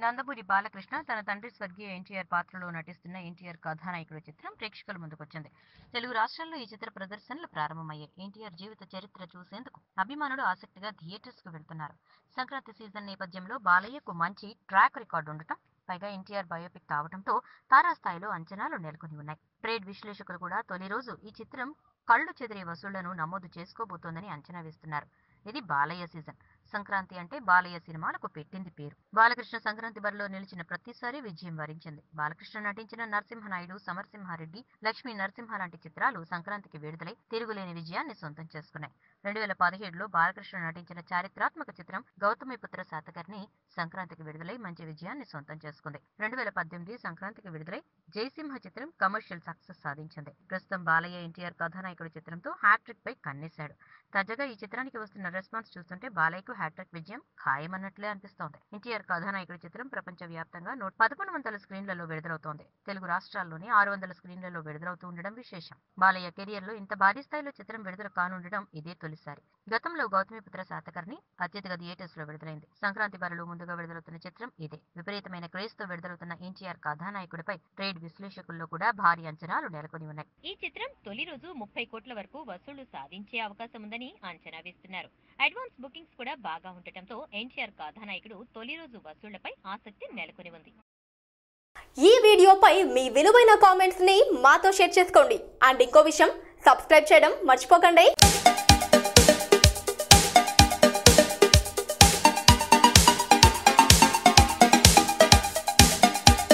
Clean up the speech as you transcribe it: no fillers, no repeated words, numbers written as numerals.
నందమూరి బాలకృష్ణ తన తండ్రి స్వర్గీయ ఎన్టీఆర్ పాత్రలో నటిస్తున్న ఎన్టీఆర్ కథానాయకుడు చిత్రం ప్రేక్షకుల ముందుకొచ్చింది. తెలుగు రాష్ట్రాల్లో ఈ చిత్ర ప్రదర్శనలు ప్రారంభమయ్యాయి. ఎన్టీఆర్ జీవిత చరిత్ర చూసేందుకు అభిమానులు ఆసక్తిగా థియేటర్స్ కు వెళ్తున్నారు. సంక్రాంతి సీజన్ నేపథ్యంలో బాలయ్యకు మంచి ట్రాక్ రికార్డు ఉండటం, పైగా ఎన్టీఆర్ బయోపిక్ కావడంతో తారాస్థాయిలో అంచనాలు నెలకొని ఉన్నాయి. ట్రేడ్ విశ్లేషకులు కూడా తొలి రోజు ఈ చిత్రం కళ్లు చెదిరే వసూళ్లను నమోదు చేసుకోబోతోందని అంచనా వేస్తున్నారు. ఇది బాలయ్య సీజన్. సంక్రాంతి అంటే బాలయ్య సినిమాలకు పెట్టింది పేరు. బాలకృష్ణ సంక్రాంతి బరిలో నిలిచిన ప్రతిసారి విజయం వరించింది. బాలకృష్ణ నటించిన నరసింహనాయుడు, సమరసింహారెడ్డి, లక్ష్మీ నరసింహ లాంటి చిత్రాలు సంక్రాంతికి విడుదలై తిరుగులేని విజయాన్ని సొంతం చేసుకున్నాయి. 2017లో బాలకృష్ణ నటించిన చారిత్రాత్మక చిత్రం గౌతమిపుత్ర శాతకర్ణి సంక్రాంతికి విడుదలై మంచి విజయాన్ని సొంతం చేసుకుంది. 2018 సంక్రాంతికి విడుదలై జయసింహ చిత్రం కమర్షియల్ సక్సెస్ సాధించింది. ప్రస్తుతం బాలయ్య ఎన్టీఆర్ కథానాయకుడు చిత్రంతో హ్యాట్రిక్ పై కన్నేశాడు. తాజాగా ఈ చిత్రానికి వస్తున్న రెస్పాన్స్ చూస్తుంటే బాలయ్యకు హ్యాట్రిక్ విజయం ఖాయమన్నట్లే అనిపిస్తోంది. ఎన్టీఆర్ కథానాయకుడి చిత్రం ప్రపంచ వ్యాప్తంగా 1100 స్క్రీన్లలో విడుదలవుతోంది. తెలుగు రాష్ట్రాల్లోని 600 స్క్రీన్లలో విడుదలవుతూ ఉండడం విశేషం. బాలయ్య కెరియర్ లో ఇంత భారీ స్థాయిలో చిత్రం విడుదల కానుండడం ఇదే తొలిసారి. గతంలో గౌతమిపుత్ర శాతకర్ణి అత్యధిక థియేటర్స్ లో విడుదలైంది. సంక్రాంతి బరిలో ముందుగా విడుదలవుతున్న చిత్రం ఇదే. విపరీతమైన క్రేజ్ తో విడుదలవుతున్న ఎన్టీఆర్ కథానాయకుడిపై ట్రేడ్ విశ్లేషకుల్లో కూడా భారీ అంచనాలు నెలకొని ఉన్నాయి. ఈ చిత్రం తొలి రోజు 30 కోట్ల వరకు వసూళ్లు సాధించే అవకాశం ఉందని అంచనా వేస్తున్నారు. అడ్వాన్స్ బుకింగ్స్ కూడా బాగా ఉండటంతో ఎన్టీఆర్ కథానాయకుడు తొలి రోజు వసూళ్లపై ఆసక్తి నెలకొని ఉంది. ఈ వీడియోపై మీ విలువైన కామెంట్స్ ని మాతో షేర్ చేసుకోండి. అండ్ ఇంకో విషయం, సబ్స్క్రైబ్ చేయడం మర్చిపోకండి.